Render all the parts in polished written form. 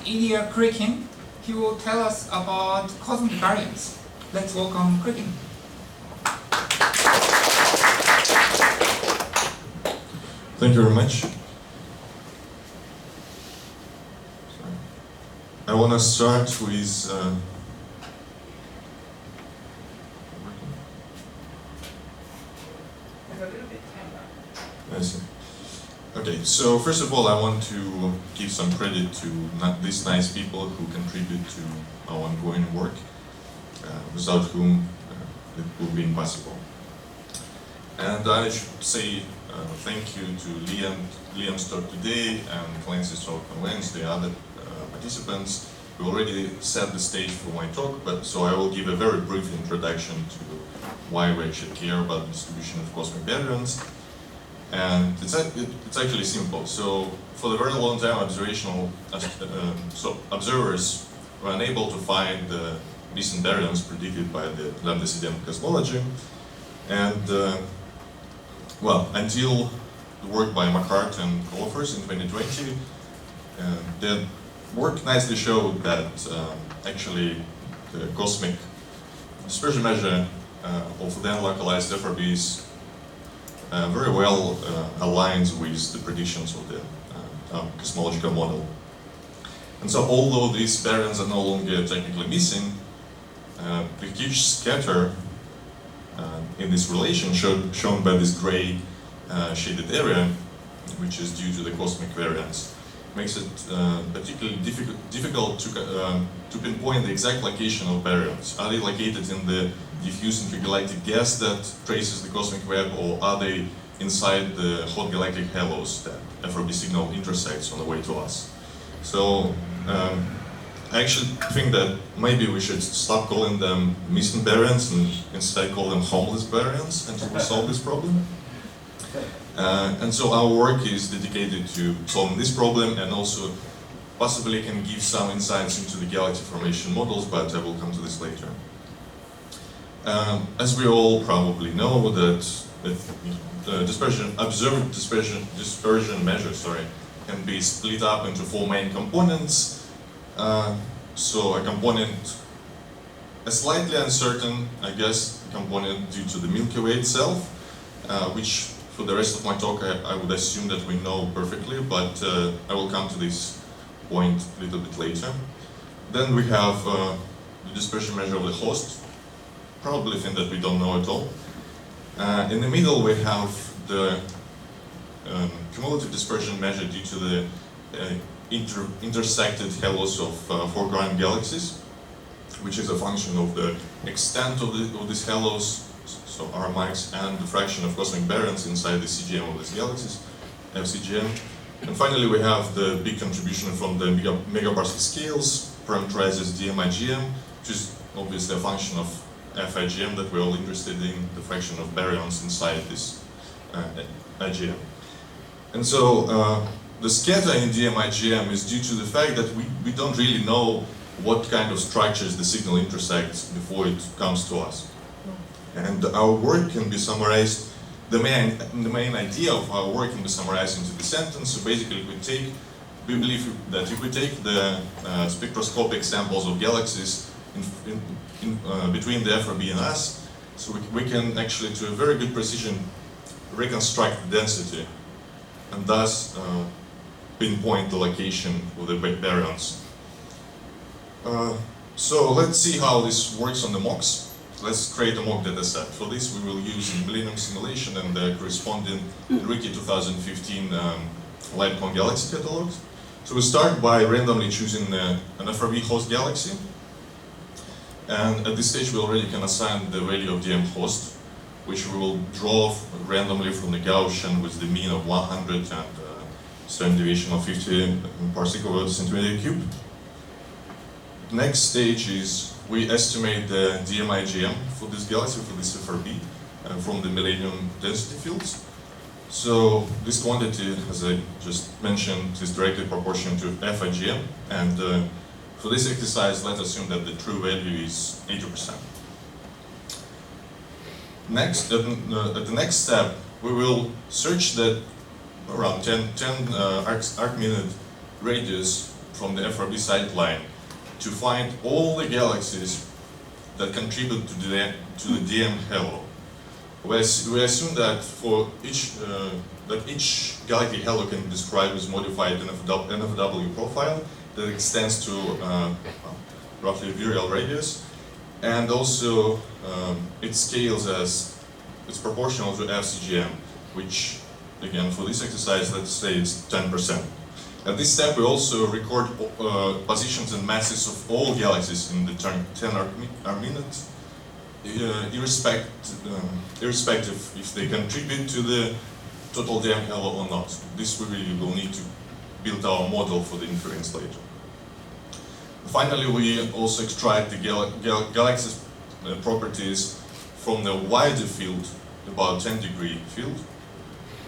Ilya Khrykin. He will tell us about cosmic baryons. Let's welcome Khrykin. Thank you very much. I want to start with I see. Okay, so first of all, I want to give some credit to these nice people who contribute to our ongoing work, without whom it would be impossible. And I should say thank you to Liam's talk today and Clancy's talk on Wednesday, other participants. We already set the stage for my talk, but so I will give a very brief introduction to why we actually care about the distribution of cosmic baryons. And it's actually simple. So for a very long time, observers were unable to find the recent baryons predicted by the lambda CDM cosmology. And well, until the work by McCart and co-authors in 2020, their work nicely showed that actually the cosmic dispersion measure of then localized FRBs very well aligns with the predictions of the cosmological model. And so although these baryons are no longer technically missing, the huge scatter in this relation shown by this gray shaded area, which is due to the cosmic variance, makes it particularly difficult to pinpoint the exact location of baryons. Are they located in the diffuse intergalactic gas that traces the cosmic web, or are they inside the hot galactic halos that FRB signal intersects on the way to us? So I actually think that maybe we should stop calling them missing baryons and instead call them homeless baryons until we solve this problem. And so our work is dedicated to solving this problem, and also possibly can give some insights into the galaxy formation models, but I will come to this later. As we all probably know, that observed dispersion measures, can be split up into four main components. So a component, a slightly uncertain, I guess, component due to the Milky Way itself, which for the rest of my talk I would assume that we know perfectly, but I will come to this point a little bit later. Then we have the dispersion measure of the host, probably a thing that we don't know at all. In the middle we have the cumulative dispersion measure due to the intersected halos of foreground galaxies, which is a function of the extent of these halos, so Rmax, and the fraction of cosmic baryons inside the CGM of these galaxies, FCGM. And finally we have the big contribution from the megaparsec scales, parameterizes DMIGM, which is obviously a function of FIGM that we're all interested in, the fraction of baryons inside this IGM. And so the scatter in DMIGM is due to the fact that we don't really know what kind of structures the signal intersects before it comes to us. And our work can be summarized, the main idea of our work can be summarized into the sentence. So basically we believe that if we take the spectroscopic samples of galaxies between the FRB and us, so we can actually, to a very good precision, reconstruct the density, and thus pinpoint the location of the baryons. So let's see how this works on the MOCs. Let's create a mock data set. For this we will use the Millennium simulation and the corresponding Enrique 2015 LightCon galaxy catalogs. So we start by randomly choosing an FRB host galaxy. And at this stage we already can assign the value of DM host, which we will draw randomly from the Gaussian with the mean of 100 and standard deviation of 50 parsec over centimeter cube. Next stage is we estimate the DMIGM for this galaxy, for this FRB, from the Millennium density fields. So this quantity, as I just mentioned, is directly proportional to FIGM, and for this exercise, let's assume that the true value is 80%. Next, at the next step, we will search that around 10 arc minute radius from the FRB sightline to find all the galaxies that contribute to the DM halo. We assume that for each galaxy halo can be described as modified NFW profile that extends to roughly virial radius, and also it scales as it's proportional to FCGM, which again for this exercise let's say it's 10%. At this step we also record positions and masses of all galaxies in the 10 Arc-minute, irrespective if they contribute to the total DM halo or not. This we will need to build our model for the inference later. Finally, we also extract the galaxy's properties from the wider field, about 10-degree field,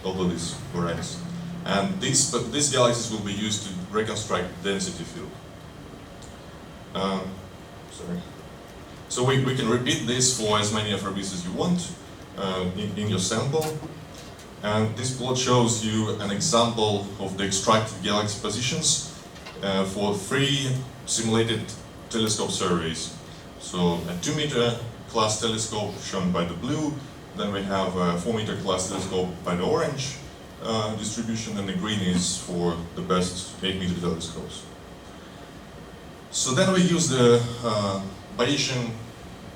although this varies. And these galaxies will be used to reconstruct the density field. So we can repeat this for as many FRBs as you want in your sample. And this plot shows you an example of the extracted galaxy positions for 3 simulated telescope surveys. So a 2-meter class telescope shown by the blue, then we have a 4-meter class telescope by the orange distribution, and the green is for the best 8-meter telescopes. So then we use the Bayesian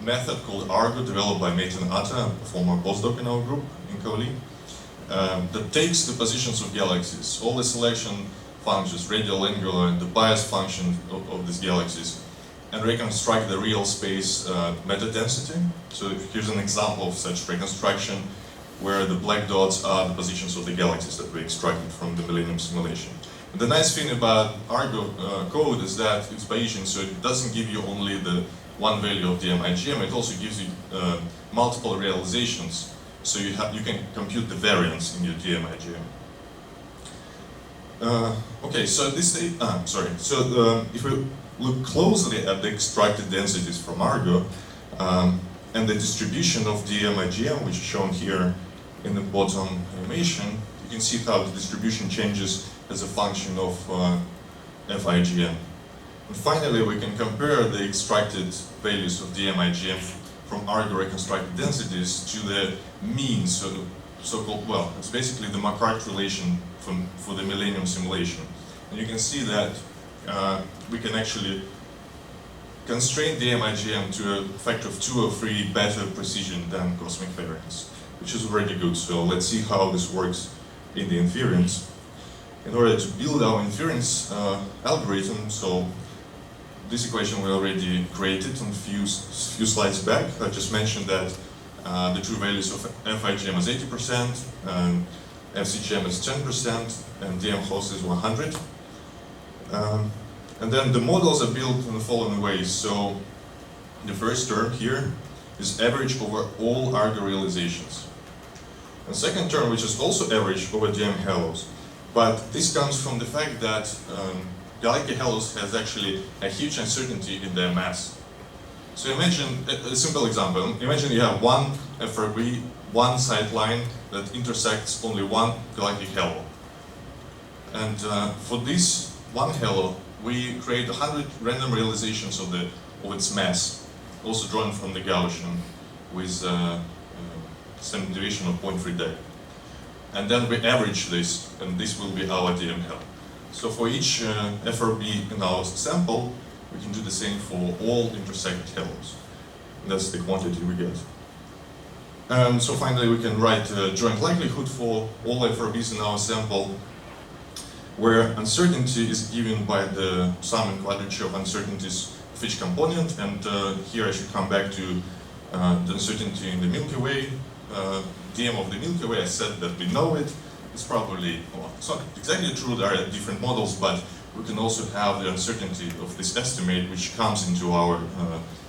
method called ARGO, developed by Metin Atta, a former postdoc in our group in Kaoli, that takes the positions of galaxies, all the selection functions, radial, angular, and the bias function of these galaxies, and reconstruct the real space meta-density. So here's an example of such reconstruction where the black dots are the positions of the galaxies that we extracted from the Millennium simulation. And the nice thing about ARGO code is that it's Bayesian, so it doesn't give you only the one value of DM IGM, it also gives you multiple realizations, so you can compute the variance in your DM IGM. Okay, so if we look closely at the extracted densities from ARGO and the distribution of DM IGM, which is shown here in the bottom animation, you can see how the distribution changes as a function of FIGM. And finally, we can compare the extracted values of DM IGM from ARGO reconstructed densities to the mean, so-called, well, it's basically the Macquart relation for the Millennium simulation. And you can see that we can actually constrain DM IGM to a factor of 2 or 3 better precision than cosmic variance, which is already good. So let's see how this works in the inference. In order to build our inference algorithm, so this equation we already created on a few slides back. I just mentioned that the true values of FIGM is 80%, and FCGM is 10%, and DM host is 100. And then the models are built in the following ways. So the first term here is average over all ARGO realizations. And second term, which is also average over DM halos. But this comes from the fact that galaxy halos has actually a huge uncertainty in their mass. So imagine a simple example. Imagine you have one FRB, one sightline that intersects only one galactic halo. And for this one halo, we create 100 random realizations of its mass, also drawn from the Gaussian with standard deviation of 0.3 day. And then we average this, and this will be our DM halo. So for each FRB in our sample, we can do the same for all intersected halos. That's the quantity we get. And so finally, we can write a joint likelihood for all FRBs in our sample, where uncertainty is given by the sum and quadrature of uncertainties of each component. And here I should come back to the uncertainty in the Milky Way. DM of the Milky Way, I said that we know it. It's probably, well, it's not exactly true, there are different models, but we can also have the uncertainty of this estimate which comes into our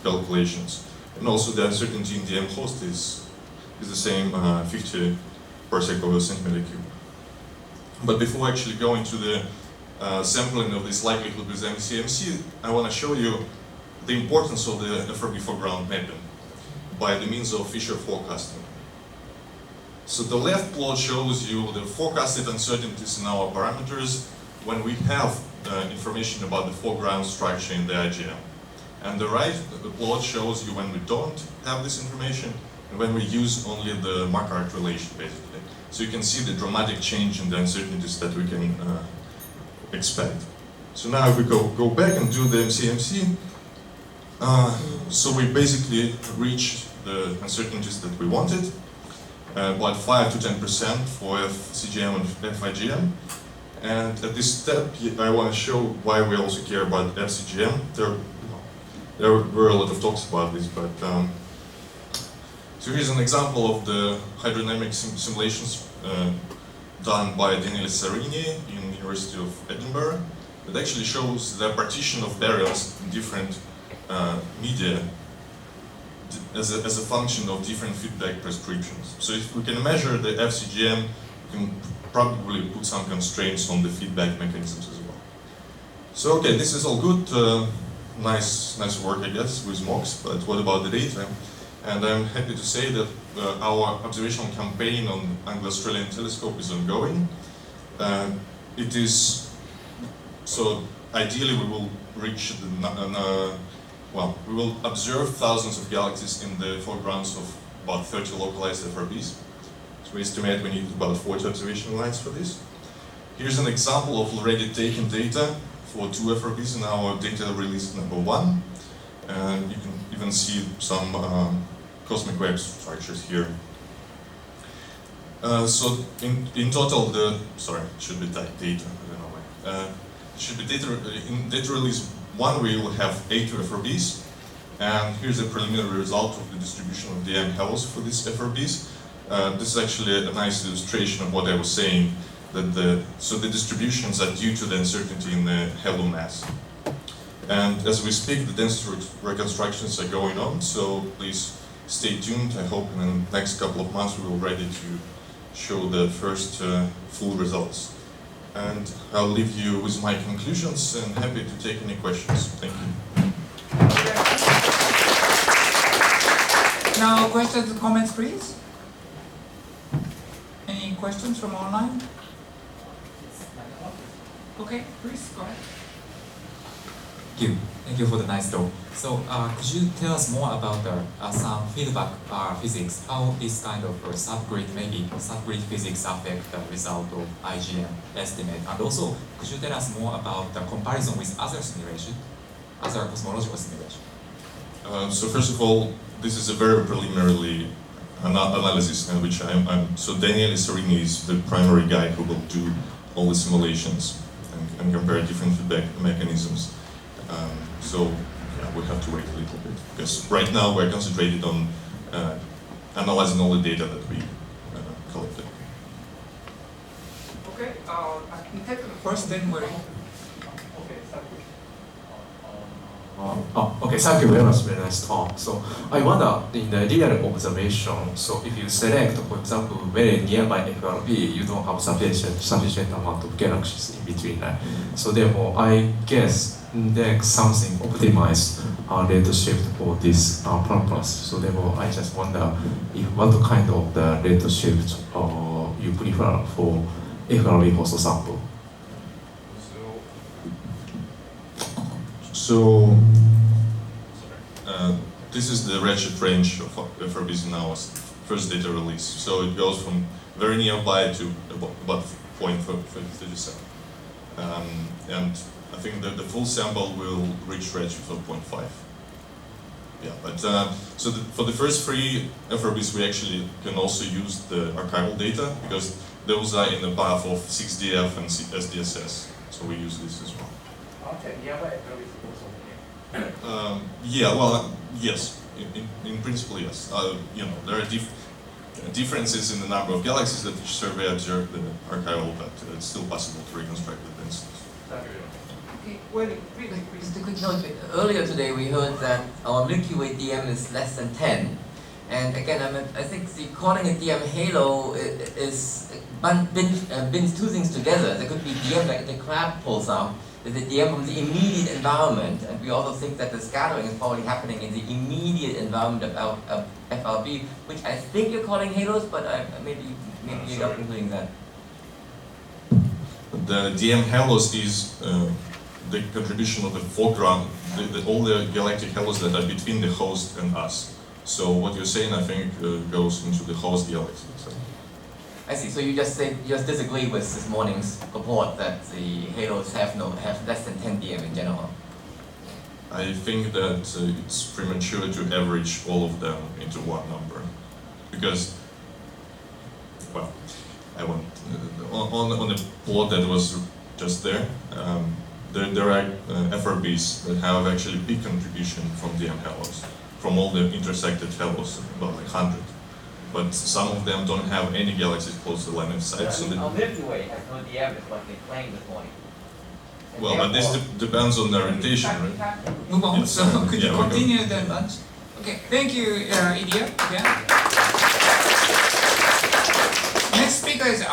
calculations. And also the uncertainty in DM host is the same 50 parsec over centimeter cube. But before actually going to the sampling of this likelihood with MCMC, I want to show you the importance of the FRB foreground mapping by the means of Fisher forecasting. So the left plot shows you the forecasted uncertainties in our parameters when we have information about the foreground structure in the IGM. And the right plot shows you when we don't have this information and when we use only the Markart relation, basically. So you can see the dramatic change in the uncertainties that we can expect. So now if we go back and do the MCMC, so we basically reach the uncertainties that we wanted, about 5 to 10% for FCGM and FIGM. And at this step, I want to show why we also care about FCGM. There were a lot of talks about this, but so here's an example of the hydrodynamic simulations done by Daniele Sarini in University of Edinburgh. It actually shows the partition of baryons in different media as a function of different feedback prescriptions. So if we can measure the FCGM, we can probably put some constraints on the feedback mechanisms as well. So okay, this is all good, nice work I guess with MOX, but what about the data? And I'm happy to say that our observational campaign on Anglo-Australian telescope is ongoing. It is, so ideally we will reach we will observe thousands of galaxies in the foregrounds of about 30 localized FRBs. So we estimate we need about 40 observation lines for this. Here's an example of already taken data for 2 FRBs in our data release number 1. And you can even see some cosmic wave structures here. So in total, sorry, it should be data, I don't know why. It should be in data release 1, we will have 8 FRBs. And here's a preliminary result of the distribution of DM halos for these FRBs. This is actually a nice illustration of what I was saying, that so the distributions are due to the uncertainty in the halo mass. And as we speak, the density reconstructions are going on, so please stay tuned. I hope in the next couple of months we will be ready to show the first full results. And I'll leave you with my conclusions and happy to take any questions. Thank you. Now, questions and comments, please. Any questions from online? Okay, please go ahead. Thank you for the nice talk. So, could you tell us more about some feedback physics? How this kind of subgrid physics affect the result of IGM estimate? And also, could you tell us more about the comparison with other simulation, other cosmological simulation? So first of all, this is a very preliminary analysis in which so Daniele Sarini is the primary guy who will do all the simulations and compare different feedback mechanisms. So yeah, we have to wait a little bit, because right now we're concentrated on analyzing all the data that we collected. Okay, I can take the first, then we'll... Okay, thank you very much, very nice talk. So I wonder, in the real observation, so if you select, for example, very nearby FRB, you don't have sufficient amount of galaxies in between, right? So therefore, I guess there's something optimized rate shift for this purpose. So therefore, I just wonder if what kind of the rate shift you prefer for FRB host sample. So this is the redshift range of FRBs in our first data release. So it goes from very nearby to about 0.37. And I think that the full sample will reach redshift of 0.5. Yeah, but so for the first 3 FRBs, we actually can also use the archival data, because those are in the path of 6DF and SDSS. So we use this as well. Yeah, well, yes. In principle, yes. You know, there are differences in the number of galaxies that each survey observed in the archival, but it's still possible to reconstruct the densities. Okay, well, really, please. Just a quick note. Earlier today, we heard that our Milky Way DM is less than 10. And again, I think calling it DM halo binds 2 things together. There could be DM like the crab pulsar, the DM from the immediate environment, and we also think that the scattering is probably happening in the immediate environment of FRB, which I think you're calling halos, but maybe you're not including that. The DM halos is the contribution of the foreground, all the galactic halos that are between the host and us. So what you're saying, I think, goes into the host galaxy. So. I see. So you just disagree with this morning's report that the halos have less than 10 dm in general. I think that it's premature to average all of them into one number, because, well, I want on the plot that was just there. There are FRBs that have actually big contribution from DM halos, from all the intersected halos, about like 100. But some of them don't have any galaxies close to the line of sight. So Our Milky Way has no DM, is what they claimed this morning. And well, but this depends on the orientation, right? Move on. It's, So could you yeah, we continue the lunch? Okay, thank you, Ilya. Again. Next speaker is